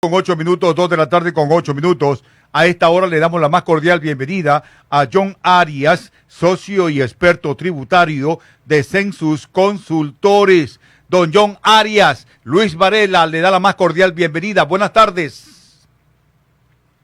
Con 8 minutos, 2 de la tarde con 8 minutos. A esta hora le damos la más cordial bienvenida a John Arias, socio y experto tributario de Census Consultores. Don John Arias, Luis Varela le da la más cordial bienvenida. Buenas tardes.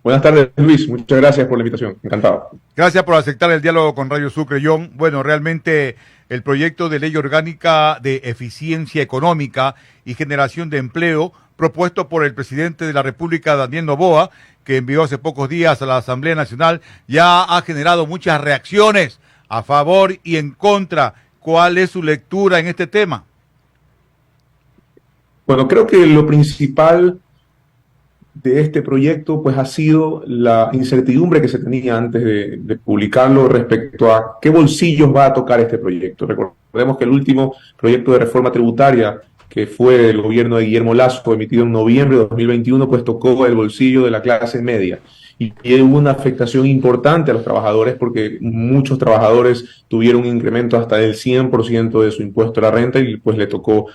Buenas tardes, Luis. Muchas gracias por la invitación. Encantado. Gracias por aceptar el diálogo con Radio Sucre, John. Bueno, realmente el proyecto de ley orgánica de eficiencia económica y generación de empleo propuesto por el presidente de la República, Daniel Noboa, que envió hace pocos días a la Asamblea Nacional, ya ha generado muchas reacciones a favor y en contra. ¿Cuál es su lectura en este tema? Bueno, creo que lo principal de este proyecto pues ha sido la incertidumbre que se tenía antes de publicarlo respecto a qué bolsillos va a tocar este proyecto. Recordemos que el último proyecto de reforma tributaria, que fue del gobierno de Guillermo Lasso, emitido en noviembre de 2021, pues tocó el bolsillo de la clase media. Y hubo una afectación importante a los trabajadores porque muchos trabajadores tuvieron un incremento hasta del 100% de su impuesto a la renta y pues le tocó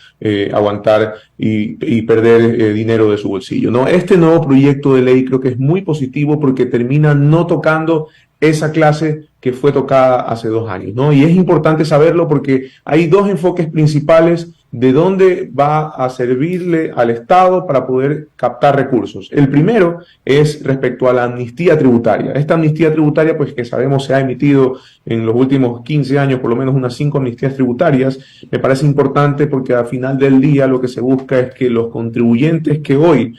aguantar y perder dinero de su bolsillo, ¿no? Este nuevo proyecto de ley creo que es muy positivo porque termina no tocando esa clase que fue tocada hace 2 años, ¿no? Y es importante saberlo porque hay 2 enfoques principales de dónde va a servirle al Estado para poder captar recursos. El primero es respecto a la amnistía tributaria. Esta amnistía tributaria, pues que sabemos se ha emitido en los últimos 15 años, por lo menos unas 5 amnistías tributarias, me parece importante porque al final del día lo que se busca es que los contribuyentes que hoy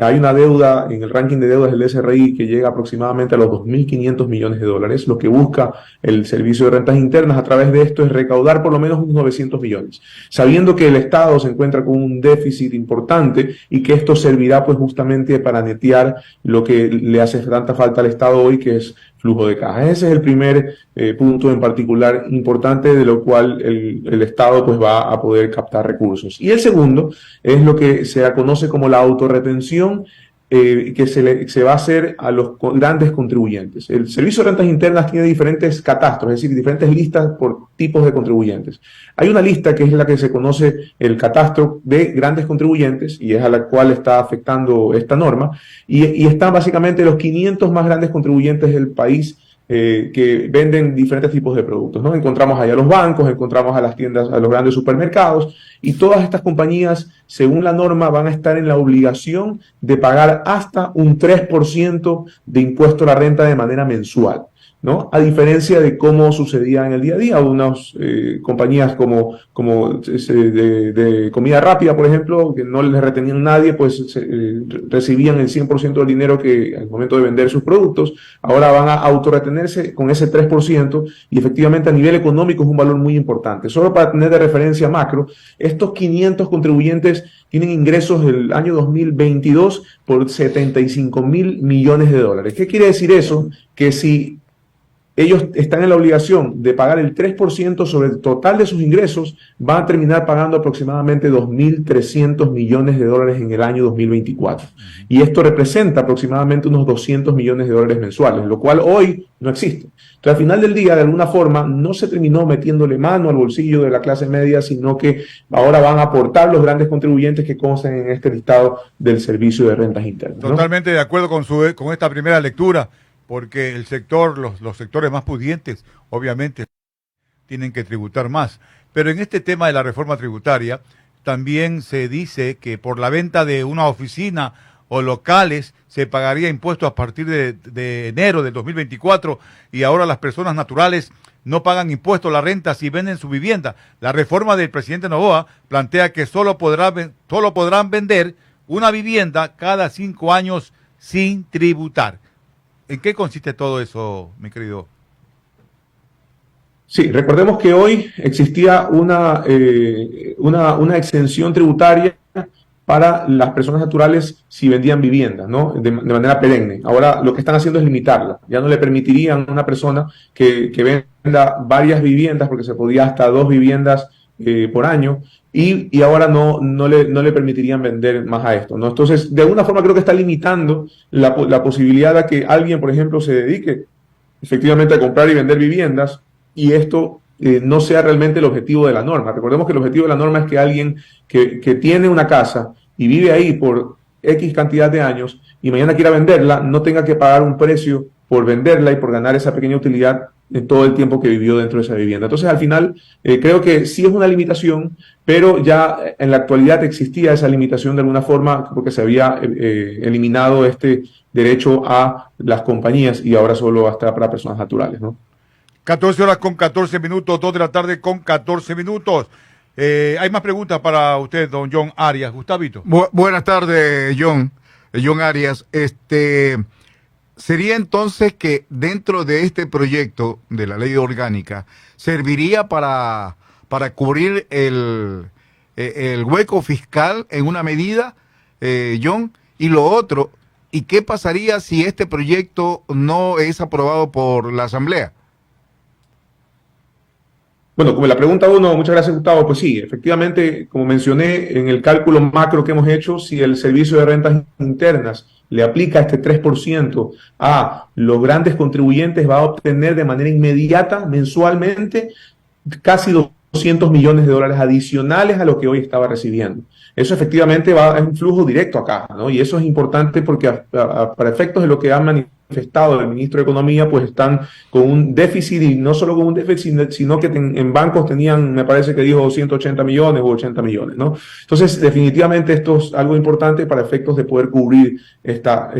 hay una deuda en el ranking de deudas del SRI que llega aproximadamente a los 2.500 millones de dólares. Lo que busca el Servicio de Rentas Internas a través de esto es recaudar por lo menos unos 900 millones, sabiendo que el Estado se encuentra con un déficit importante y que esto servirá pues justamente para netear lo que le hace tanta falta al Estado hoy, que es flujo de caja. Ese es el primer punto en particular importante de lo cual el Estado pues va a poder captar recursos. Y el segundo es lo que se conoce como la autorretención que se va a hacer a los grandes contribuyentes. El Servicio de Rentas Internas tiene diferentes catastros, es decir, diferentes listas por tipos de contribuyentes. Hay una lista que es la que se conoce el catastro de grandes contribuyentes y es a la cual está afectando esta norma y están básicamente los 500 más grandes contribuyentes del país que venden diferentes tipos de productos, ¿no? Encontramos allá los bancos, encontramos a las tiendas, a los grandes supermercados y todas estas compañías, según la norma, van a estar en la obligación de pagar hasta un 3% de impuesto a la renta de manera mensual, ¿no? A diferencia de cómo sucedía en el día a día, unas compañías como de comida rápida, por ejemplo, que no les retenían nadie, pues recibían el 100% del dinero que al momento de vender sus productos, ahora van a autorretenerse con ese 3% y efectivamente a nivel económico es un valor muy importante. Solo para tener de referencia macro, estos 500 contribuyentes tienen ingresos del año 2022 por 75.000 millones de dólares. ¿Qué quiere decir eso? Que si ellos están en la obligación de pagar el 3% sobre el total de sus ingresos, van a terminar pagando aproximadamente 2.300 millones de dólares en el año 2024. Y esto representa aproximadamente unos 200 millones de dólares mensuales, lo cual hoy no existe. Entonces, al final del día, de alguna forma, no se terminó metiéndole mano al bolsillo de la clase media, sino que ahora van a aportar los grandes contribuyentes que constan en este listado del Servicio de Rentas Internas, ¿no? Totalmente de acuerdo con esta primera lectura, porque el sector, los sectores más pudientes, obviamente, tienen que tributar más. Pero en este tema de la reforma tributaria, también se dice que por la venta de una oficina o locales se pagaría impuestos a partir de enero del 2024 y ahora las personas naturales no pagan impuestos a la renta si venden su vivienda. La reforma del presidente Noboa plantea que solo podrán vender una vivienda cada 5 años sin tributar. ¿En qué consiste todo eso, mi querido? Sí, recordemos que hoy existía una exención tributaria para las personas naturales si vendían viviendas, ¿no? De manera perenne. Ahora lo que están haciendo es limitarla. Ya no le permitirían a una persona que venda varias viviendas, porque se podía hasta 2 viviendas por año, y ahora no le permitirían vender más a esto, ¿no? Entonces, de alguna forma creo que está limitando la posibilidad de que alguien, por ejemplo, se dedique efectivamente a comprar y vender viviendas y esto no sea realmente el objetivo de la norma. Recordemos que el objetivo de la norma es que alguien que tiene una casa y vive ahí por X cantidad de años y mañana quiera venderla, no tenga que pagar un precio por venderla y por ganar esa pequeña utilidad en todo el tiempo que vivió dentro de esa vivienda. Entonces, al final, creo que sí es una limitación, pero ya en la actualidad existía esa limitación de alguna forma porque se había eliminado este derecho a las compañías y ahora solo hasta para personas naturales, ¿no? 14 horas con 14 minutos, 2 de la tarde con 14 minutos. Hay más preguntas para usted, don John Arias. Gustavito. Buenas tardes, John Arias. Sería entonces que dentro de este proyecto de la ley orgánica serviría para cubrir el hueco fiscal en una medida, John, y lo otro, ¿y qué pasaría si este proyecto no es aprobado por la Asamblea? Bueno, como la pregunta uno, muchas gracias, Gustavo. Pues sí, efectivamente, como mencioné, en el cálculo macro que hemos hecho, si el Servicio de Rentas Internas le aplica este 3% a los grandes contribuyentes, va a obtener de manera inmediata, mensualmente, casi 200 millones de dólares adicionales a lo que hoy estaba recibiendo. Eso efectivamente es un flujo directo acá, ¿no? Y eso es importante porque para efectos de lo que han manifestado el ministro de Economía, pues están con un déficit, y no solo con un déficit, sino que en bancos tenían, me parece que dijo 180 millones o 80 millones, ¿no? Entonces, definitivamente esto es algo importante para efectos de poder cubrir esta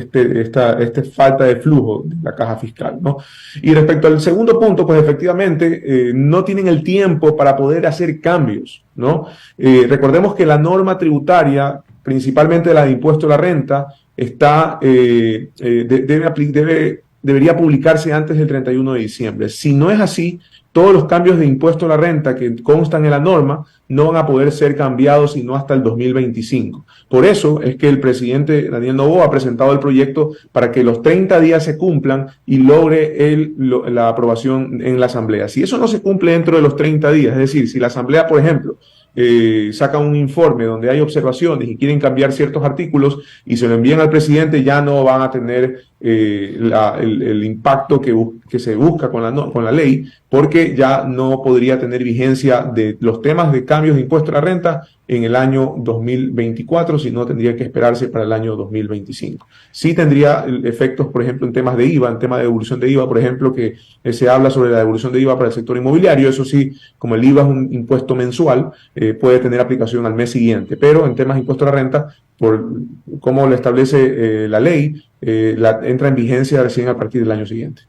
falta de flujo de la caja fiscal, ¿no? Y respecto al segundo punto, pues efectivamente no tienen el tiempo para poder hacer cambios, ¿no? Recordemos que la norma tributaria, principalmente la de impuesto a la renta, debería publicarse antes del 31 de diciembre. Si no es así, todos los cambios de impuesto a la renta que constan en la norma no van a poder ser cambiados sino hasta el 2025. Por eso es que el presidente Daniel Noboa ha presentado el proyecto para que los 30 días se cumplan y logre la aprobación en la Asamblea. Si eso no se cumple dentro de los 30 días, es decir, si la Asamblea, por ejemplo, saca un informe donde hay observaciones y quieren cambiar ciertos artículos y se lo envían al presidente, ya no van a tener el impacto que se busca con la ley, porque ya no podría tener vigencia de los temas de cambios de impuesto a la renta en el año 2024, sino tendría que esperarse para el año 2025. Sí tendría efectos, por ejemplo, en temas de IVA, en temas de devolución de IVA, por ejemplo, que se habla sobre la devolución de IVA para el sector inmobiliario. Eso sí, como el IVA es un impuesto mensual, puede tener aplicación al mes siguiente, pero en temas de impuesto a la renta, por cómo lo establece la ley, entra en vigencia recién a partir del año siguiente.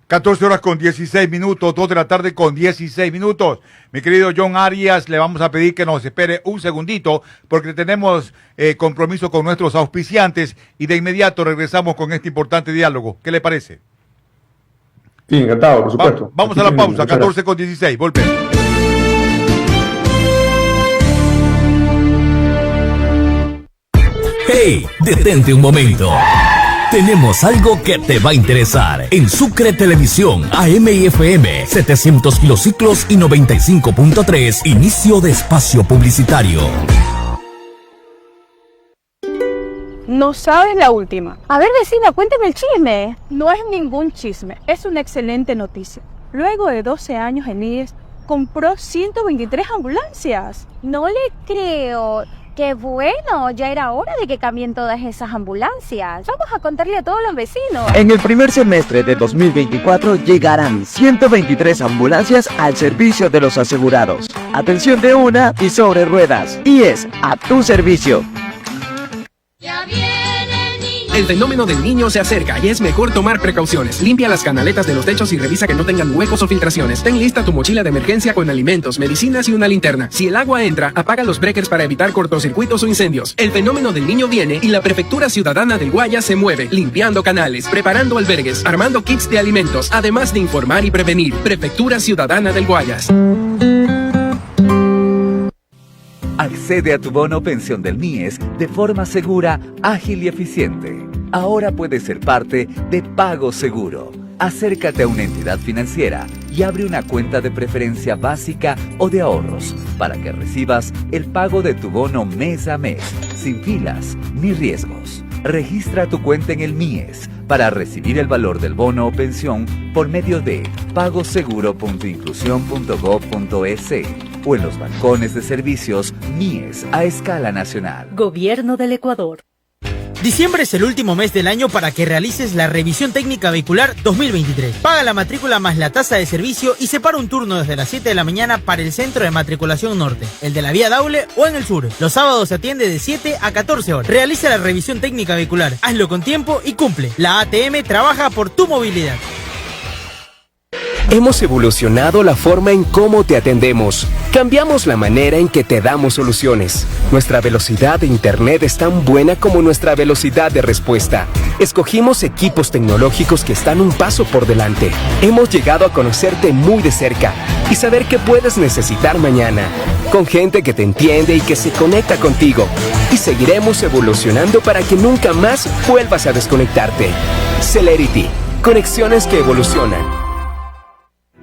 14 horas con 16 minutos, 2 de la tarde con 16 minutos. Mi querido John Arias, le vamos a pedir que nos espere un segundito porque tenemos compromiso con nuestros auspiciantes y de inmediato regresamos con este importante diálogo. ¿Qué le parece? Sí, encantado, por supuesto. Vamos a la pausa, 14 con 16, volvemos. ¡Hey! Detente un momento. Tenemos algo que te va a interesar. En Sucre Televisión, AM y FM, 700 kilociclos y 95.3, inicio de espacio publicitario. No sabes la última. A ver, vecina, cuéntame el chisme. No es ningún chisme, es una excelente noticia. Luego de 12 años en IES, compró 123 ambulancias. No le creo. Qué bueno, ya era hora de que cambien todas esas ambulancias. Vamos a contarle a todos los vecinos. En el primer semestre de 2024 llegarán 123 ambulancias al servicio de los asegurados. Atención de una y sobre ruedas. IES, a tu servicio. Ya viene el niño. El fenómeno del niño se acerca y es mejor tomar precauciones. Limpia las canaletas de los techos y revisa que no tengan huecos o filtraciones. Ten lista tu mochila de emergencia con alimentos, medicinas y una linterna. Si el agua entra, apaga los breakers para evitar cortocircuitos o incendios. El fenómeno del niño viene y la Prefectura Ciudadana del Guayas se mueve, limpiando canales, preparando albergues, armando kits de alimentos, además de informar y prevenir. Prefectura Ciudadana del Guayas. Accede a tu bono pensión del MIES de forma segura, ágil y eficiente. Ahora puedes ser parte de Pago Seguro. Acércate a una entidad financiera y abre una cuenta de preferencia básica o de ahorros para que recibas el pago de tu bono mes a mes, sin filas ni riesgos. Registra tu cuenta en el MIES para recibir el valor del bono o pensión por medio de pagoseguro.inclusión.gov.es o en los balcones de servicios MIES a escala nacional. Gobierno del Ecuador. Diciembre es el último mes del año para que realices la revisión técnica vehicular 2023. Paga la matrícula más la tasa de servicio y separa un turno desde las 7 de la mañana para el centro de matriculación norte, el de la vía Daule o en el sur. Los sábados se atiende de 7 a 14 horas. Realiza la revisión técnica vehicular. Hazlo con tiempo y cumple. La ATM trabaja por tu movilidad. Hemos evolucionado la forma en cómo te atendemos. Cambiamos la manera en que te damos soluciones. Nuestra velocidad de internet es tan buena como nuestra velocidad de respuesta. Escogimos equipos tecnológicos que están un paso por delante. Hemos llegado a conocerte muy de cerca y saber qué puedes necesitar mañana. Con gente que te entiende y que se conecta contigo. Y seguiremos evolucionando para que nunca más vuelvas a desconectarte. Celerity. Conexiones que evolucionan.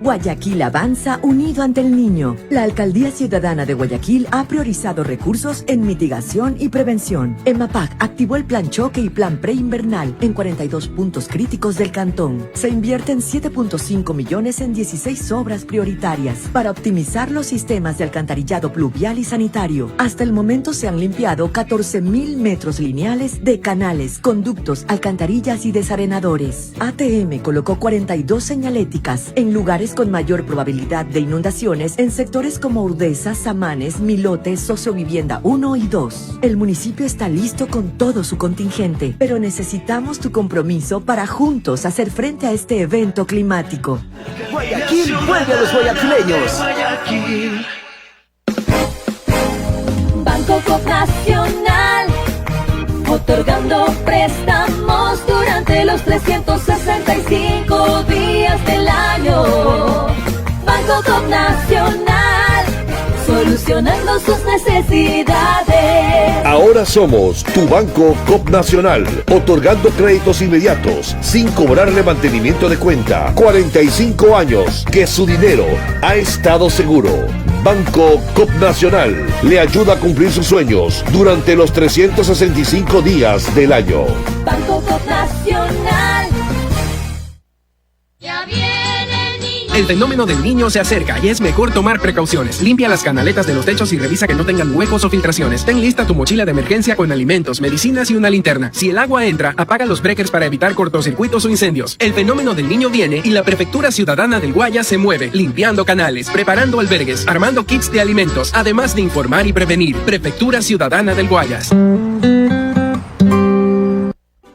Guayaquil avanza unido ante el niño. La Alcaldía Ciudadana de Guayaquil ha priorizado recursos en mitigación y prevención. EMAPAC activó el plan choque y plan preinvernal en 42 puntos críticos del cantón. Se invierten 7.5 millones en 16 obras prioritarias para optimizar los sistemas de alcantarillado pluvial y sanitario. Hasta el momento se han limpiado 14.000 metros lineales de canales, conductos, alcantarillas y desarenadores. ATM colocó 42 señaléticas en lugares con mayor probabilidad de inundaciones en sectores como Urdesa, Samanes, Milotes, Sociovivienda 1 y 2. El municipio está listo con todo su contingente, pero necesitamos tu compromiso para juntos hacer frente a este evento climático. Guayaquil vuelve a los guayaquileños. Banco Nacional, otorgando préstamos durante los 365 días del año. Banco Nacional, solucionando sus necesidades. Ahora somos tu Banco Coop Nacional, otorgando créditos inmediatos, sin cobrarle mantenimiento de cuenta. 45 años que su dinero ha estado seguro. Banco Coop Nacional le ayuda a cumplir sus sueños durante los 365 días del año. Banco Coop Nacional. Ya viene el niño. El fenómeno del niño se acerca y es mejor tomar precauciones. Limpia las canaletas de los techos y revisa que no tengan huecos o filtraciones. Ten lista tu mochila de emergencia con alimentos, medicinas y una linterna. Si el agua entra, apaga los breakers para evitar cortocircuitos o incendios. El fenómeno del niño viene y la Prefectura Ciudadana del Guayas se mueve, limpiando canales, preparando albergues, armando kits de alimentos, además de informar y prevenir. Prefectura Ciudadana del Guayas.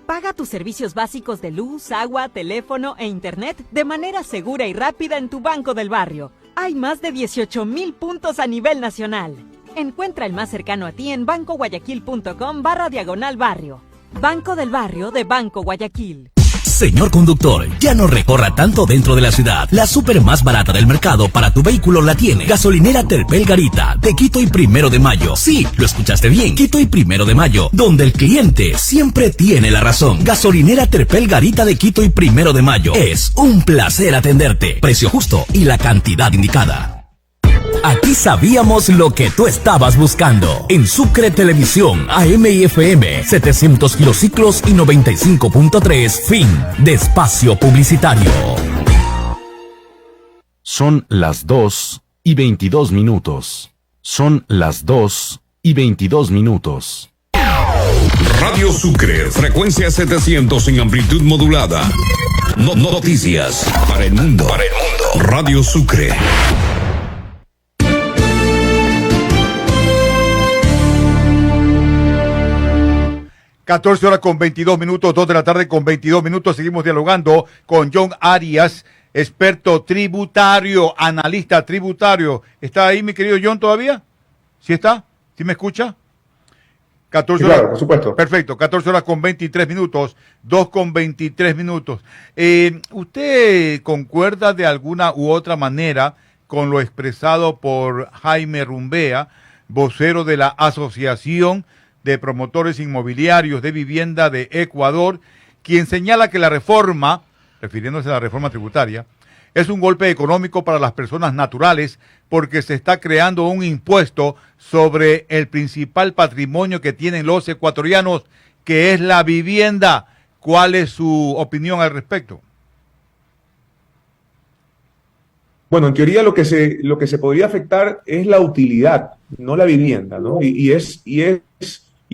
Paga tus servicios básicos de luz, agua, teléfono e internet de manera segura y rápida en tu Banco del Barrio. Hay más de 18,000 puntos a nivel nacional. Encuentra el más cercano a ti en bancoguayaquil.com/barrio. Banco del Barrio de Banco Guayaquil. Señor conductor, ya no recorra tanto dentro de la ciudad. La súper más barata del mercado para tu vehículo la tiene Gasolinera Terpel Garita, de Quito y 1 de Mayo. Sí, lo escuchaste bien, Quito y 1 de Mayo, donde el cliente siempre tiene la razón. Gasolinera Terpel Garita de Quito y 1 de Mayo. Es un placer atenderte. Precio justo y la cantidad indicada. Aquí sabíamos lo que tú estabas buscando. En Sucre Televisión, AM y FM, 700 kilociclos y 95.3, fin de espacio publicitario. Son las 2:22. Son las 2:22. Radio Sucre, frecuencia 700 en amplitud modulada. Noticias para el mundo. Radio Sucre. 14 horas con 22 minutos, 2 de la tarde con 22 minutos. Seguimos dialogando con John Arias, experto tributario, analista tributario. ¿Está ahí, mi querido John, todavía? ¿Sí está? ¿Sí me escucha? 14 horas. Claro, por supuesto. Perfecto, 14 horas con 23 minutos, 2 con 23 minutos. ¿Usted concuerda de alguna u otra manera con lo expresado por Jaime Rumbea, vocero de la Asociación de Promotores Inmobiliarios de Vivienda de Ecuador, quien señala que la reforma, refiriéndose a la reforma tributaria, es un golpe económico para las personas naturales porque se está creando un impuesto sobre el principal patrimonio que tienen los ecuatorianos, que es la vivienda? ¿Cuál es su opinión al respecto? Bueno, en teoría lo que se podría afectar es la utilidad, no la vivienda, ¿no? Y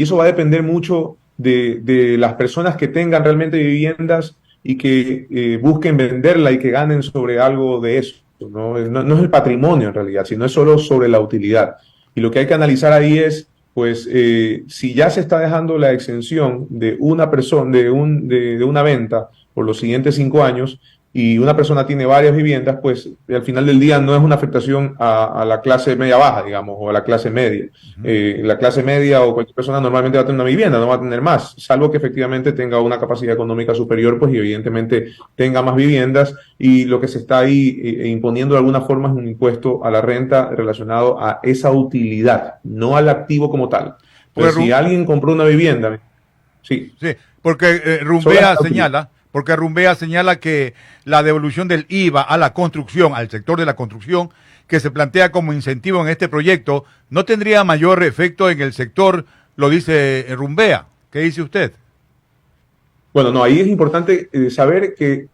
eso va a depender mucho de las personas que tengan realmente viviendas y que busquen venderla y que ganen sobre algo de eso. No es el patrimonio en realidad, sino es solo sobre la utilidad. Y lo que hay que analizar ahí es, pues, si ya se está dejando la exención de una persona, de una venta por los siguientes 5 años, y una persona tiene varias viviendas, pues al final del día no es una afectación a la clase media baja, digamos, o a la clase media. La clase media o cualquier persona normalmente va a tener una vivienda, no va a tener más, salvo que efectivamente tenga una capacidad económica superior, pues y evidentemente tenga más viviendas, y lo que se está ahí imponiendo de alguna forma es un impuesto a la renta relacionado a esa utilidad, no al activo como tal. Pues si alguien compró una vivienda, sí. Sí, porque Rumbea señala que la devolución del IVA a la construcción, al sector de la construcción, que se plantea como incentivo en este proyecto, no tendría mayor efecto en el sector, lo dice Rumbea. ¿Qué dice usted? Bueno, no, ahí es importante saber que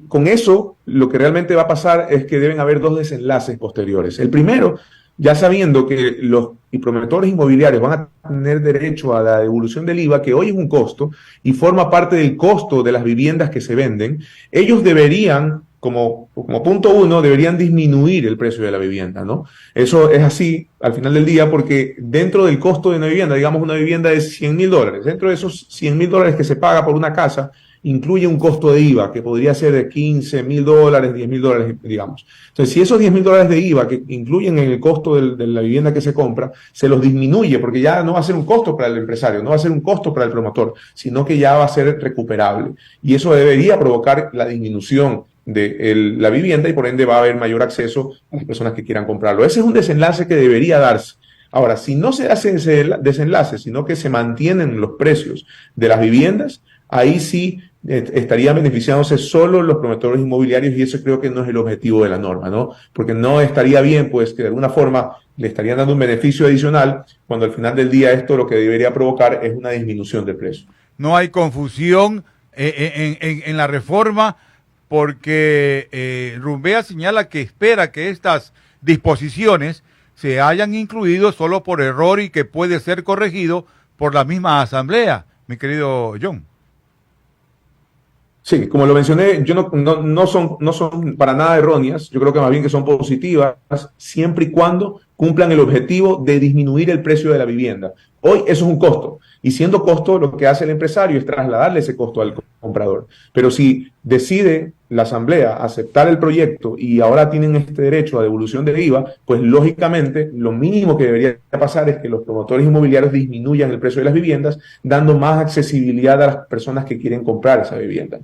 con eso lo que realmente va a pasar es que deben haber 2 desenlaces posteriores. El primero, ya sabiendo que los promotores inmobiliarios van a tener derecho a la devolución del IVA, que hoy es un costo y forma parte del costo de las viviendas que se venden, ellos deberían, como punto 1, deberían disminuir el precio de la vivienda, ¿no? Eso es así al final del día porque dentro del costo de una vivienda, digamos una vivienda de $100,000, dentro de esos $100,000 que se paga por una casa, incluye un costo de IVA que podría ser de $15,000, $10,000, digamos. Entonces, si esos $10,000 de IVA que incluyen en el costo de la vivienda que se compra, se los disminuye, porque ya no va a ser un costo para el empresario, no va a ser un costo para el promotor, sino que ya va a ser recuperable. Y eso debería provocar la disminución de la vivienda y por ende va a haber mayor acceso a las personas que quieran comprarlo. Ese es un desenlace que debería darse. Ahora, si no se hace ese desenlace, sino que se mantienen los precios de las viviendas, ahí sí estarían beneficiándose solo los promotores inmobiliarios y eso creo que no es el objetivo de la norma, ¿no? Porque no estaría bien, pues, que de alguna forma le estarían dando un beneficio adicional cuando al final del día esto lo que debería provocar es una disminución del precio. No hay confusión en la reforma porque Rumbea señala que espera que estas disposiciones se hayan incluido solo por error y que puede ser corregido por la misma asamblea, mi querido John. Sí, como lo mencioné, no son para nada erróneas, yo creo que más bien que son positivas, siempre y cuando cumplan el objetivo de disminuir el precio de la vivienda. Hoy eso es un costo, y siendo costo, lo que hace el empresario es trasladarle ese costo al comprador. Pero si decide la asamblea aceptar el proyecto y ahora tienen este derecho a devolución de IVA, pues lógicamente lo mínimo que debería pasar es que los promotores inmobiliarios disminuyan el precio de las viviendas, dando más accesibilidad a las personas que quieren comprar esa vivienda.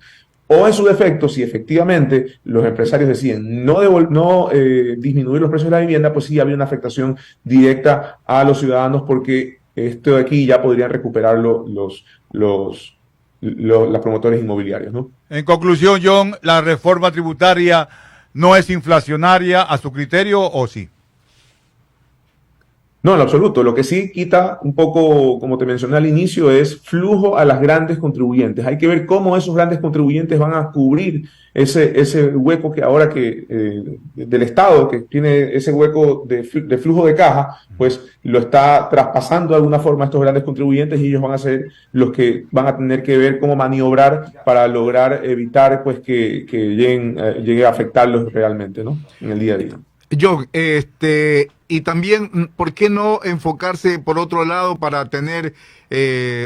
O en su defecto, si efectivamente los empresarios deciden no disminuir los precios de la vivienda, pues sí habría una afectación directa a los ciudadanos porque esto de aquí ya podrían recuperarlo los promotores inmobiliarios, ¿no? En conclusión, John, ¿la reforma tributaria no es inflacionaria a su criterio o sí? No, en lo absoluto. Lo que sí quita un poco, como te mencioné al inicio, es flujo a las grandes contribuyentes. Hay que ver cómo esos grandes contribuyentes van a cubrir ese hueco que ahora del Estado, que tiene ese hueco de flujo de caja, pues lo está traspasando de alguna forma a estos grandes contribuyentes y ellos van a ser los que van a tener que ver cómo maniobrar para lograr evitar pues que llegue a afectarlos realmente, ¿no? En el día a día. John, y también, ¿por qué no enfocarse por otro lado para tener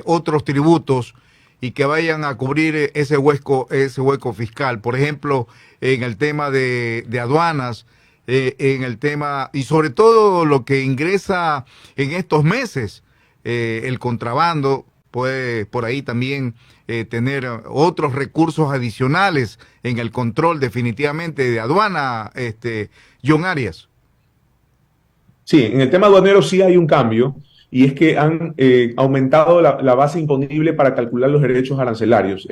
otros tributos y que vayan a cubrir ese hueco fiscal? Por ejemplo, en el tema de aduanas, en el tema, y sobre todo lo que ingresa en estos meses, el contrabando, puede por ahí también tener otros recursos adicionales en el control definitivamente de aduana, John Arias. Sí, en el tema aduanero sí hay un cambio y es que han aumentado la base imponible para calcular los derechos arancelarios.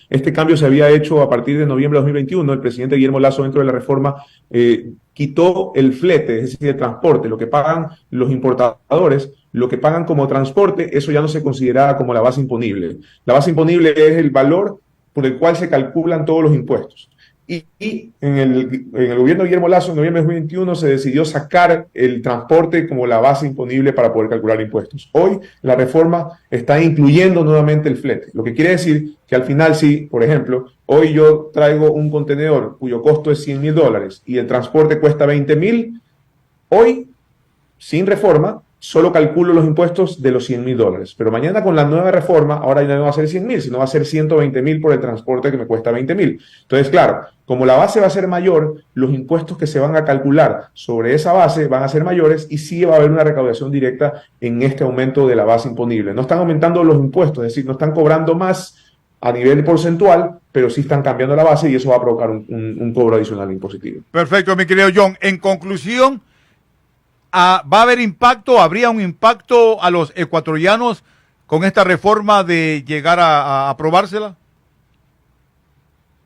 Este cambio se había hecho a partir de noviembre de 2021. El presidente Guillermo Lasso, dentro de la reforma, quitó el flete, es decir, el transporte, lo que pagan los importadores, lo que pagan como transporte, eso ya no se consideraba como la base imponible. La base imponible es el valor por el cual se calculan todos los impuestos. Y en el gobierno de Guillermo Lasso, en noviembre de 2021, se decidió sacar el transporte como la base imponible para poder calcular impuestos. Hoy la reforma está incluyendo nuevamente el flete, lo que quiere decir que al final sí, por ejemplo, hoy yo traigo un contenedor cuyo costo es $100,000 y el transporte cuesta $20,000, hoy, sin reforma, solo calculo los impuestos de los $100,000. Pero mañana con la nueva reforma, ahora ya no va a ser 100,000, sino va a ser 120,000 por el transporte que me cuesta 20,000. Entonces, claro, como la base va a ser mayor, los impuestos que se van a calcular sobre esa base van a ser mayores y sí va a haber una recaudación directa en este aumento de la base imponible. No están aumentando los impuestos, es decir, no están cobrando más a nivel porcentual, pero sí están cambiando la base y eso va a provocar un cobro adicional impositivo. Perfecto, mi querido John. En conclusión, ¿va a haber impacto, habría un impacto a los ecuatorianos con esta reforma de llegar a aprobársela?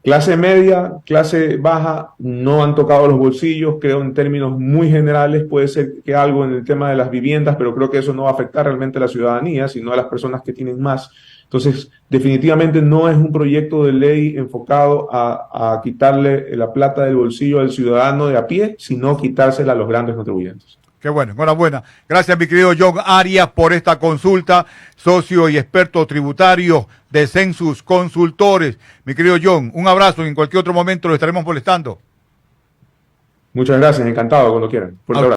Clase media, clase baja, no han tocado los bolsillos, creo en términos muy generales, puede ser que algo en el tema de las viviendas, pero creo que eso no va a afectar realmente a la ciudadanía, sino a las personas que tienen más. Entonces, definitivamente no es un proyecto de ley enfocado a quitarle la plata del bolsillo al ciudadano de a pie, sino quitársela a los grandes contribuyentes. Qué bueno, enhorabuena. Gracias, mi querido John Arias, por esta consulta, socio y experto tributario de Census Consultores. Mi querido John, un abrazo y en cualquier otro momento lo estaremos molestando. Muchas gracias, encantado cuando quieran. Fuerte abrazo.